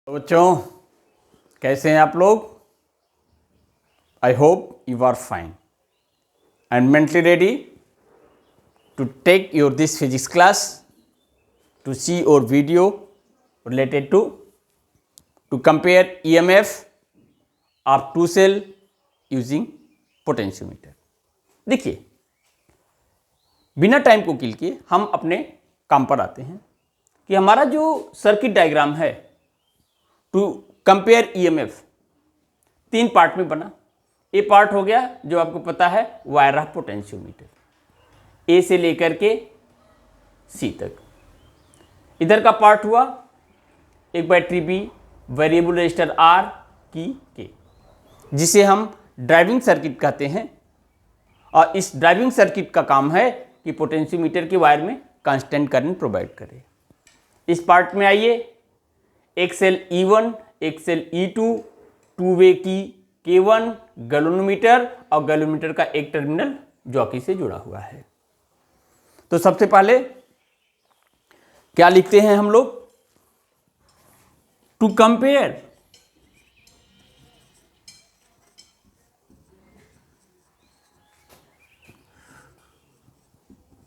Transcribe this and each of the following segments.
तो बच्चों कैसे हैं आप लोग? I hope you are fine and mentally ready to take your this physics class to see your video related to compare EMF of two cell using potentiometer। देखिए, बिना time को किल किए हम अपने काम पर आते हैं कि हमारा जो सर्किट डायग्राम है टू कंपेयर EMF तीन पार्ट में बना। ए पार्ट हो गया जो आपको पता है वायर ऑफ पोटेंशियोमीटर, ए से लेकर के सी तक। इधर का पार्ट हुआ एक battery B, variable resistor R key K, जिसे हम ड्राइविंग सर्किट कहते हैं। और इस ड्राइविंग सर्किट का काम है कि पोटेंशियोमीटर के वायर में कांस्टेंट करंट प्रोवाइड करे। इस पार्ट में आइए, एक सेल E1, एक सेल E2, टू वे की K1, गैल्वेनोमीटर और गैल्वेनोमीटर का एक टर्मिनल जॉकी से जुड़ा हुआ है। तो सबसे पहले क्या लिखते हैं हम लोग? To compare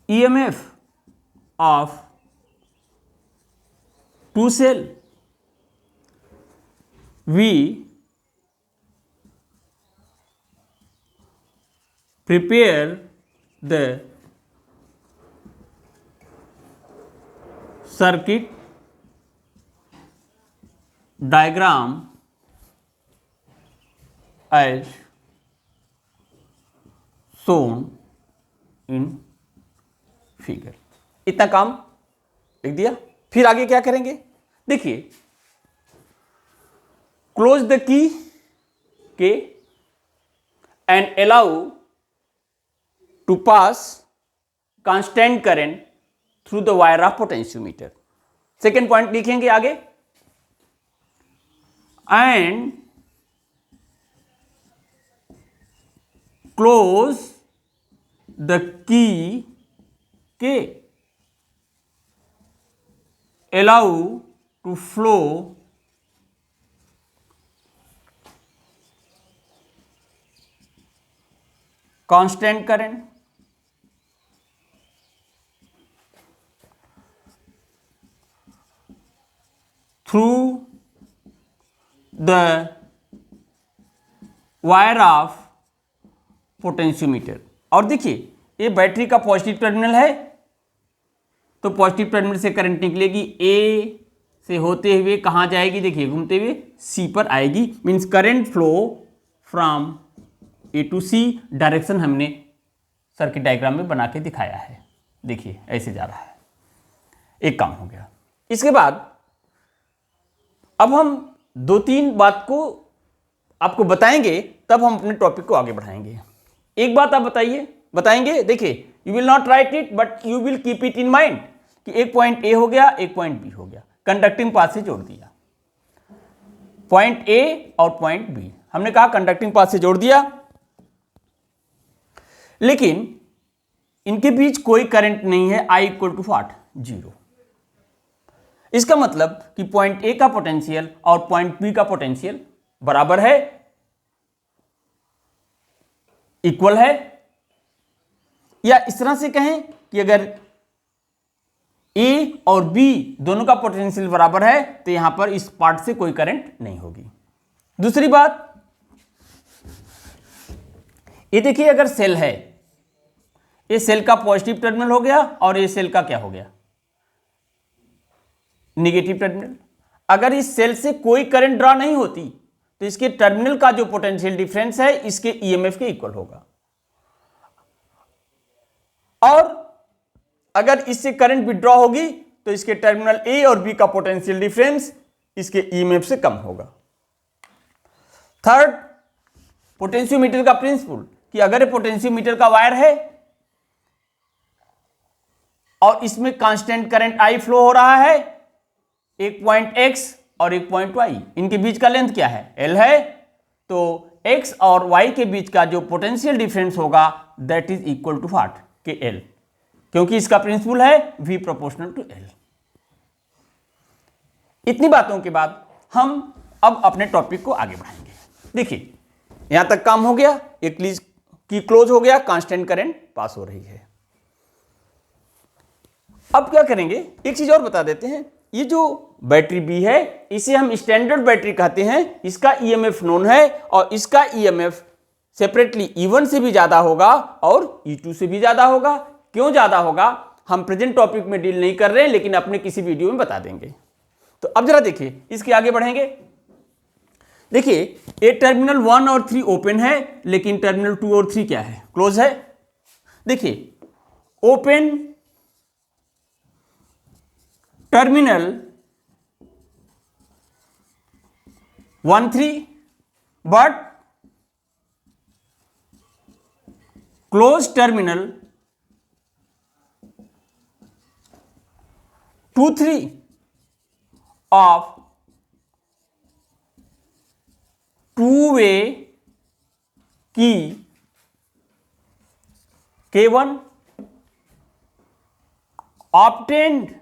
EMF of two cell, we prepare the circuit diagram as shown in figure. इतना काम लिख दिया। फिर आगे क्या करेंगे? देखिए, close the key K and allow to pass constant current through the wire of potentiometer. Second point लिखेंगे आगे, एंड क्लोज द की के allow to flow constant current through the wire of potentiometer. और देखिए, ये battery का positive terminal है, तो positive terminal से करंट निकलेगी, ए से होते हुए कहाँ जाएगी? देखिए, घूमते हुए सी पर आएगी। Means current flow from A to C. Direction हमने सर्किट डायग्राम में बना के दिखाया है। देखिए, ऐसे जा रहा है। एक काम हो गया। इसके बाद अब हम दो तीन बात को आपको बताएंगे, तब हम अपने टॉपिक को आगे बढ़ाएंगे। एक बात आप बताएंगे। देखिए, you will not right it but you will keep it in mind कि एक पॉइंट ए हो गया, एक पॉइंट बी हो गया, कंडक्टिंग पाथ से जोड़ दिया। पॉइंट ए और पॉइंट बी हमने कहा कंडक्टिंग पाथ से जोड़ दिया, लेकिन इनके बीच कोई करंट नहीं है। I equal to 0। इसका मतलब कि पॉइंट ए का पोटेंशियल और पॉइंट बी का पोटेंशियल बराबर है, इक्वल है। या इस तरह से कहें कि अगर ए और बी दोनों का पोटेंशियल बराबर है तो यहां पर इस पार्ट से कोई करंट नहीं होगी। दूसरी बात, ये देखिए, अगर सेल है, ये सेल का पॉजिटिव टर्मिनल हो गया और ये सेल का क्या हो गया? Negative terminal. अगर इस सेल से कोई करंट ड्रॉ नहीं होती तो इसके टर्मिनल का जो पोटेंशियल डिफरेंस है इसके ईएमएफ के इक्वल होगा। और अगर इससे करंट विड्रॉ होगी तो इसके टर्मिनल ए और बी का पोटेंशियल डिफरेंस इसके ईएमएफ से कम होगा। थर्ड, पोटेंशियोमीटर का प्रिंसिपल कि अगर ये पोटेंशियोमीटर का वायर है और इसमें कांस्टेंट करंट I फ्लो हो रहा है, एक पॉइंट X और एक पॉइंट Y, इनके बीच का लेंथ क्या है? L है। तो X और Y के बीच का जो पोटेंशियल डिफरेंस होगा that is equal to what? K L, क्योंकि इसका प्रिंसिपल है V प्रोपोर्शनल टू L। इतनी बातों के बाद हम अब अपने टॉपिक को आगे बढ़ाएंगे। देखिए यहां तक काम हो गया, एक की क्लोज हो गया, कांस्टेंट करंट पास हो रही है। अब क्या करेंगे, एक चीज और बता देते हैं। ये जो बैटरी बी है इसे हम स्टैंडर्ड बैटरी कहते हैं। इसका ईएमएफ नोन है और इसका ईएमएफ सेपरेटली E1 से भी ज्यादा होगा और E2 से भी ज्यादा होगा। क्यों ज्यादा होगा हम प्रेजेंट टॉपिक में डील नहीं कर रहे हैं, लेकिन अपने किसी वीडियो में बता देंगे। तो अब जरा देखिए, इसके आगे बढ़ेंगे। देखिए ये टर्मिनल 1 और 3 ओपन है, लेकिन टर्मिनल 2 और 3 क्या है, क्लोज है। देखिए open terminal 1 3 but close terminal 2 3 of two-way की K1 obtained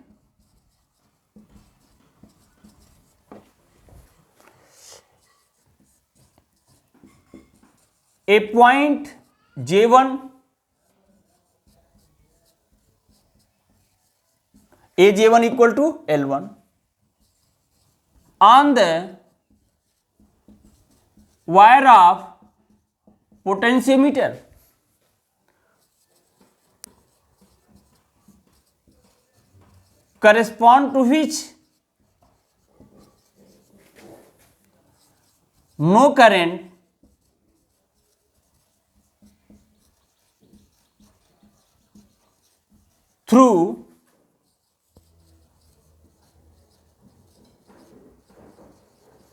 a point J1 AJ1 equal to L1 on the wire of potentiometer correspond to which no current through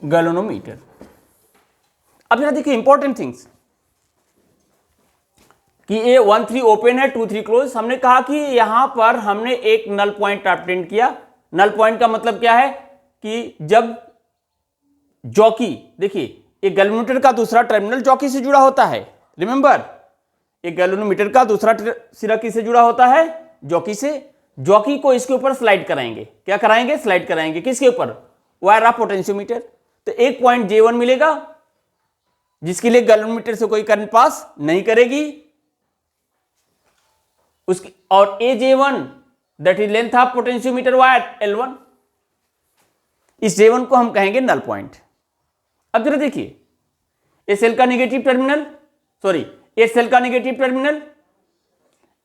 galvanometer. अब यहां देखिए इंपॉर्टेंट थिंग्स कि ये 1 3 open है, 2 3 close. हमने कहा कि यहां पर हमने एक नल पॉइंट ऑब्टेन किया। नल पॉइंट का मतलब क्या है कि जब जॉकी, देखिए एक गैल्वेनोमीटर का दूसरा टर्मिनल जॉकी से जुड़ा होता है। रिमेंबर एक गैल्वेनोमीटर का दूसरा सिरा किससे जुड़ा होता है, जॉकी से। जॉकी को इसके ऊपर स्लाइड कराएंगे। क्या कराएंगे, स्लाइड कराएंगे किसके ऊपर, वायर ऑफ पोटेंशियोमीटर। तो एक पॉइंट J1 मिलेगा जिसके लिए गैल्वेनोमीटर से कोई करंट पास नहीं करेगी उसकी, और AJ1 that is length of potentiometer wire L1। इस J1 को हम कहेंगे नल पॉइंट। अब जरा देखिए ये सेल का नेगेटिव टर्मिनल, सॉरी ये सेल का नेगेटिव टर्मिनल,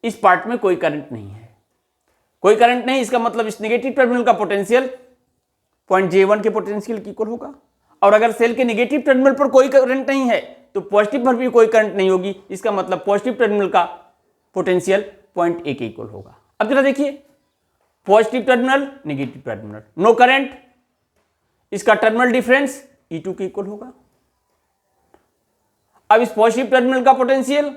इस पार्ट में कोई करंट नहीं है, कोई करंट नहीं। इसका मतलब इस नेगेटिव टर्मिनल का पोटेंशियल पॉइंट J1 के पोटेंशियल की इक्वल होगा। और अगर सेल के नेगेटिव टर्मिनल पर कोई करंट नहीं है तो पॉजिटिव पर भी कोई करंट नहीं होगी। इसका मतलब पॉजिटिव टर्मिनल का पोटेंशियल पॉइंट A के इक्वल होगा। अब जरा देखिए positive terminal negative terminal, no current, इसका टर्मिनल डिफरेंस E2 के इक्वल होगा। अब इस पॉजिटिव टर्मिनल का पोटेंशियल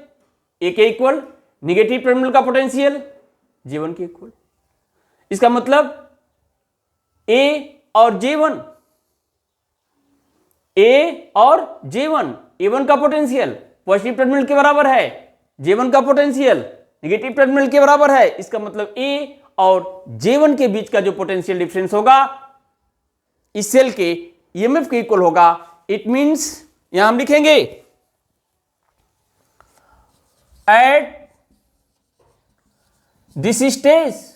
A के इक्वल, नेगेटिव टर्मिनल का पोटेंशियल J1 के इक्वल। इसका मतलब A और J1, A और J1, A1 का पोटेंशियल पॉजिटिव टर्मिनल के बराबर है, J1 का पोटेंशियल नेगेटिव टर्मिनल के बराबर है। इसका मतलब A और J1 के बीच का जो पोटेंशियल डिफरेंस होगा इस सेल के EMF के इक्वल होगा। इट मींस यहां हम लिखेंगे एट दिस स्टेज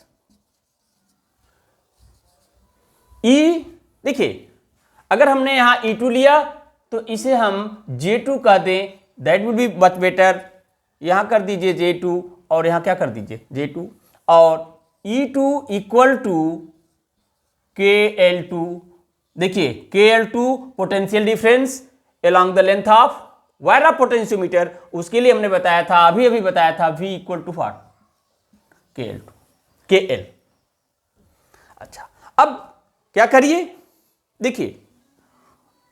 E, देखिए अगर हमने यहां E2 लिया तो इसे हम J2 कह दें, that will be much better. यहां कर दीजिए J2 और यहां क्या कर दीजिए J2, और E2 इक्वल टू KL2। देखिए KL2 potential difference along the length of wire of potentiometer. उसके लिए हमने बताया था, अभी बताया था V equal to what, KL। अच्छा अब क्या करिए, देखिए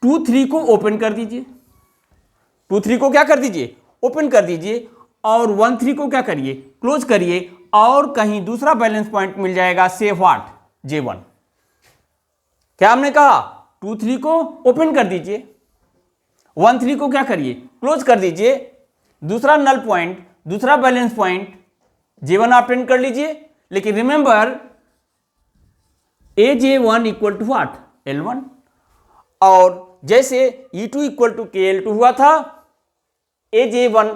2 3 को ओपन कर दीजिए, 2 3 को क्या कर दीजिए, ओपन कर दीजिए, और 1 3 को क्या करिए, क्लोज करिए, और कहीं दूसरा बैलेंस पॉइंट मिल जाएगा, से व्हाट, J1। क्या हमने कहा, 2 3 को ओपन कर दीजिए, 1 3 को क्या करिए, क्लोज कर दीजिए, दूसरा नल पॉइंट, दूसरा बैलेंस पॉइंट J1 ऑब्टेन कर लीजिए। लेकिन remember AJ1 equal to what, L1, और जैसे E2 इक्वल टू KL2 हुआ था, AJ1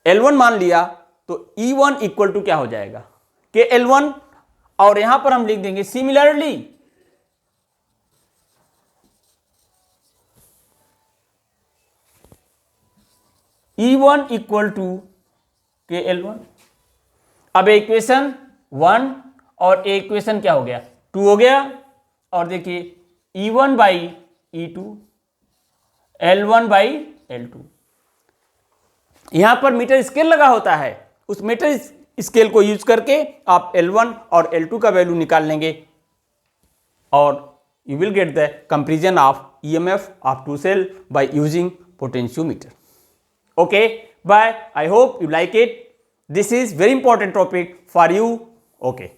L1 मान लिया, तो E1 इक्वल टू क्या हो जाएगा, KL1, और यहां पर हम लिख देंगे similarly E1 equal to KL1। अब इक्वेशन 1 और इक्वेशन क्या हो गया, 2 हो गया, और देखिए E1 by E2, L1 by L2। यहां पर मीटर स्केल लगा होता है, उस मीटर स्केल को यूज करके आप L1 और L2 का वैल्यू निकाल लेंगे और you will get the comparison of EMF of two cell by using potentiometer. Okay, bye. I hope you like it. This is very important topic for you. Okay.